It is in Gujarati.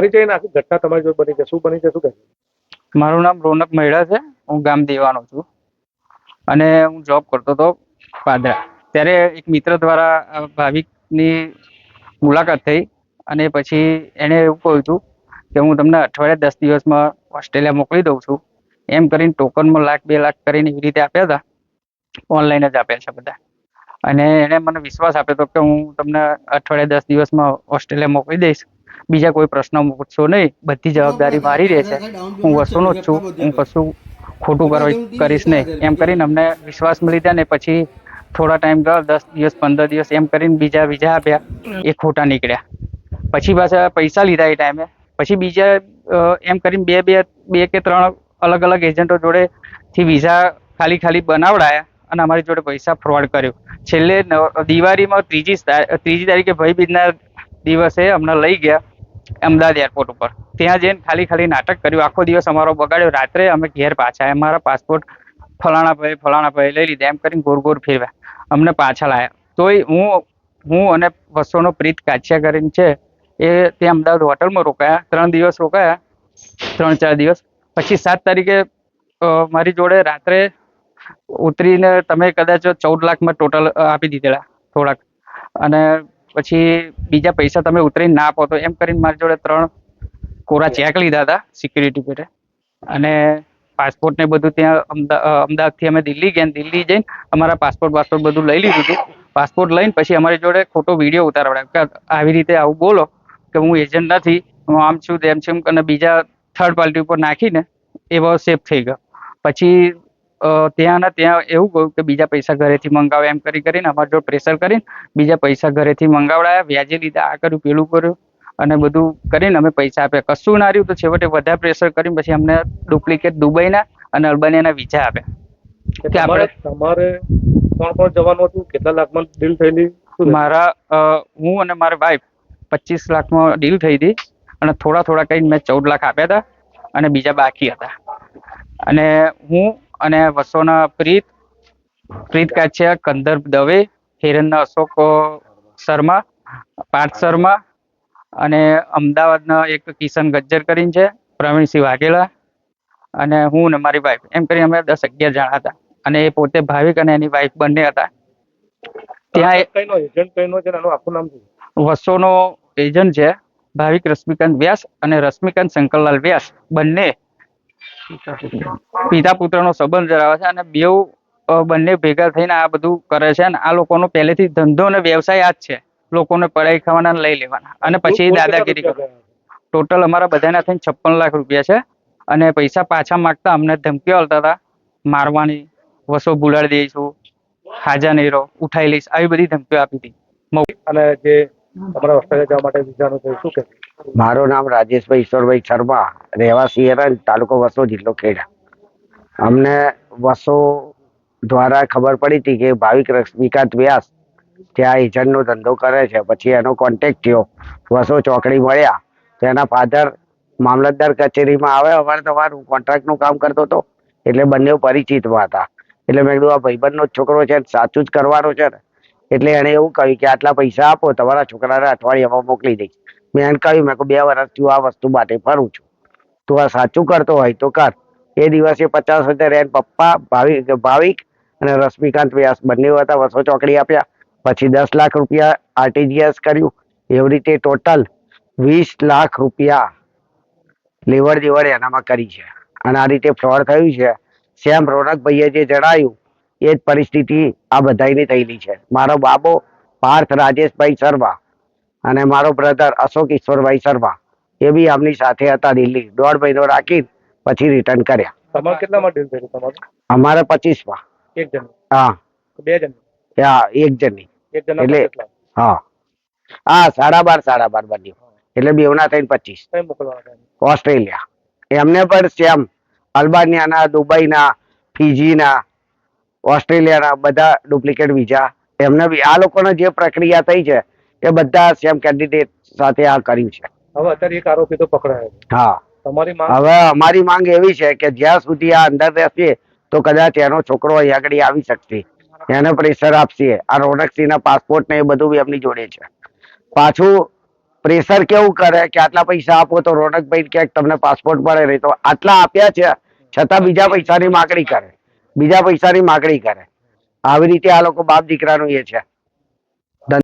પરિચય અને આખી ઘટના તમારી જોડે બની છે, શું બની છે, શું કહે? મારું નામ રોનક મહેડા છે. હું ગામ દેવાનો છું અને હું જોબ કરતો હતો પાદરા. ત્યારે એક મિત્ર દ્વારા ભાવિકની મુલાકાત થઈ અને પછી એને એવું કહ્યું હતું કે હું તમને અઠવાડિયા 10 દિવસમાં ઓસ્ટ્રેલિયા મોકલી દઉં છું. એમ કરીને ટોકનમાં 1 લાખ 2 લાખ કરીને એવી રીતે આપ્યા હતા. ઓનલાઈન જ આપ્યા છે બધા. અને એને મને વિશ્વાસ આપ્યો હતો કે હું તમને અઠવાડિયા 10 દિવસમાં ઓસ્ટ્રેલિયા મોકલી દઈશ. બીજા કોઈ પ્રશ્ન પૂછશો નહીં, બધી જવાબદારી મારી રહેશે. હું વસુનો જ છું, હું કશું ખોટું કરીશ નહીં. એમ કરીને અમને વિશ્વાસમાં લીધા ને પછી થોડા ટાઈમ ગયો, 10 દિવસ 15 દિવસ એમ કરીને બીજા વિઝા આપ્યા, એ ખોટા નીકળ્યા. પછી પાછા પૈસા લીધા એ ટાઈમે. પછી બીજા એમ કરીને બે કે 3 અલગ અલગ એજન્ટો જોડેથી વિઝા ખાલી બનાવડાયા અને અમારી જોડે પૈસા ફ્રોડ કર્યો. છેલ્લે દિવાળીમાં ત્રીજી તારીખે ભાઈબીજના દિવસે અમને લઈ ગયા અમદાવાદ એરપોર્ટ ઉપર. ત્યાં જઈને ખાલી નાટક કર્યું, આખો દિવસ અમારો બગાડ્યો. રાત્રે અમે ઘેર પાછા આવ્યા. મારા પાસપોર્ટ ફલાણા ભાઈ લઈ લીધા એમ કરીને ગોર ફેરવ્યા, અમને પાછા લાયા. તોય હું અને વસોનો પ્રીત કાછિયા કરીને છે એ ત્યાં અમદાવાદ હોટલમાં રોકાયા. 3 દિવસ રોકાયા, 3-4 દિવસ. પછી 7 તારીખે મારી જોડે રાત્રે ઉતરીને તમે કદાચ 14 લાખમાં ટોટલ આપી દીધેલા થોડાક, અને પછી બીજા પૈસા તમે ઉતરીને ના આપો તો એમ કરીને મારી જોડે 3 કોરા ચેક લીધા હતા સિક્યુરિટી પેટે. અને પાસપોર્ટ ને બધું ત્યાં અમદાવાદથી અમે દિલ્હી ગયા. દિલ્હી જઈને અમારા પાસપોર્ટ બધું લઈ લીધું હતું. પાસપોર્ટ લઈને પછી અમારી જોડે ખોટો વિડીયો ઉતારવડાવ્યો કે આવી રીતે આવું બોલો કે હું એજન્ટ નથી, હું આમ છું તેમ છું, અને બીજા થર્ડ પાર્ટી ઉપર નાખીને એ બહુ સેફ થઈ ગયો. પછી ત્યાં એવું કહ્યું કે બીજા પૈસા ઘરેથી મંગાવો એમ કરીને અમારા જોડે પ્રેશર કરીને બીજા પૈસા ઘરેથી મંગાવડાયા, વ્યાજે લીધા, આ કર્યું પેલું કર્યું અને બધું કરીને અમે પૈસા આપ્યા. કશું ના રહ્યું તો છેવટે વધારે પ્રેશર કરીને પછી અમને ડુપ્લિકેટ દુબઈના અને અલ્બાનિયાના વિઝા આપ્યા. તમારે કોણ જવાનું હતું? કેટલા લાખમાં ડીલ થયેલી? હું અને મારી વાઈફ 25 લાખમાં ડીલ થઈ હતી અને થોડા કઈ મેં 14 લાખ આપ્યા હતા અને બીજા બાકી હતા. અને હું અને વસોના પ્રીત કાછિયા, કંદર્પ દવે, હિરણના અશોક શર્મા, પાર્થ શર્મા અને અમદાવાદના એક કિશન ગજ્જર કરીને છે, પ્રવીણસિંહ વાઘેલા અને હું ને મારી વાઈફ એમ કરી અમે 10-11 જણા હતા. અને એ પોતે ભાવિક અને એની વાઈફ બંને હતા. ત્યાં આખું નામ વસોનો એજન્ટ છે ભાવિક રશ્મિકાંત વ્યાસ અને રશ્મિકાંત શંકરલાલ વ્યાસ. બંને પિતા પુત્રનો સંબંધ ધરાવે છે અને બંને ભેગા થઈને આ બધું કરે છે. અને આ લોકોનો પહેલેથી ધંધો અને વ્યવસાય આ જ છે, લોકોને પડાઈ ખાવાના લઈ લેવાના અને પછી દાદાગીરી કરવાના. ટોટલ અમારા બધાના થઈને 56 લાખ રૂપિયા છે. અને પૈસા પાછા માંગતા અમને ધમકીઓ આપતા હતા, મારવાની, વસો ભૂલાડી દઈશું, હાજા નહીં રહો, ઉઠાઈ લઈશ, આવી બધી ધમકીઓ આપી હતી. અને જે તમારા ઓસ્ટ્રેલિયા જવા માટે વિઝાનું થયું, શું કે? મારું નામ રાજેશભાઈ ઈશ્વરભાઈ શર્મા, રહેવાસી એરન, તાલુકો વસો, જિલ્લો ખેડા. અમને વસો દ્વારા ખબર પડી હતી કે ભાવિક રશ્મિકાંત વ્યાસ ત્યાં એજન્ટનો ધંધો કરે છે. પછી એનો કોન્ટેક્ટ થયો, વસો ચોકડી મળ્યા તો એના ફાધર મામલતદાર કચેરીમાં આવે, અમારે તમારું કોન્ટ્રાક્ટનું કામ કરતો હતો એટલે બંને પરિચિતમાં હતા. એટલે મેં કીધું આ ભાઈબંધનો જ છોકરો છે, સાચું જ કરવાનો છે ને. એટલે એણે એવું કહ્યું કે આટલા પૈસા આપો, તમારા છોકરાને અઠવાડિયામાં મોકલી દઈશ. મેં એને કહ્યું, મેં 2 વર્ષથી હું આ વસ્તુ માટે ફરું છું, તું આ સાચું કરતો હોય તો કર. એ દિવસે 50,000 એને પપ્પા ભાવિક અને રશ્મિકાંત વ્યાસ બંને હતા, વસો ચોકડી આપ્યા. પછી 10 લાખ રૂપિયા આરટીજીએસ કર્યું. એવી રીતે ટોટલ 20 લાખ રૂપિયા લેવડ દેવડ એનામાં કરી છે. અને આ રીતે ફ્રોડ થયું છે. સેમ રોનકભાઈએ જે જણાવ્યું એ જ પરિસ્થિતિ આ બધાની થયેલી છે. મારો બાબો પાર્થ રાજેશભાઈ શર્મા અને મારો બ્રધર અશોક ઈશ્વરભાઈ શર્મા એ બી આમની સાથે હતા. દિલ્હી 1.5 મહિનો રાખી પછી રિટર્ન કર્યા. તમારે કેટલામાં ડીલ થયેલી તમારે? અમારે 25માં. એક જણ? હા. 2 જણ? હા, એક જણની. એટલે હા 12.5 બન્યું એટલે બેવના થઈને 25. ઓસ્ટ્રેલિયા. એમને પણ સેમ અલ્બાનિયાના, દુબઈના, ફીજીના, ઓસ્ટ્રેલિયાના બધા ડુપ્લિકેટ વિઝા એમને બી. આ લોકોને જે પ્રક્રિયા થઈ છે એ બધા સેમ કેન્ડિડેટ સાથે આ કર્યું છે. હવે અત્યારે એક આરોપી તો પકડાયો. હા. તમારી માંગ? હવે અમારી માંગ એવી છે કે જ્યાં સુધી આ અંદર રહેશે તો કદાચ એનો છોકરો અહીં આગળ આવી શકશે, એને પ્રેશર આપશે. આ રોનકસિંહના પાસપોર્ટ ને એ બધું બી એમની જોડે છે. પાછું પ્રેશર કેવું કરે કે આટલા પૈસા આપો તો રોનકભાઈ ક્યાંક તમને પાસપોર્ટ મળે નહીં, તો આટલા આપ્યા છે છતાં બીજા પૈસાની માગણી કરે, આવી રીતે આ લોકો બાપ દીકરાનું એ છે.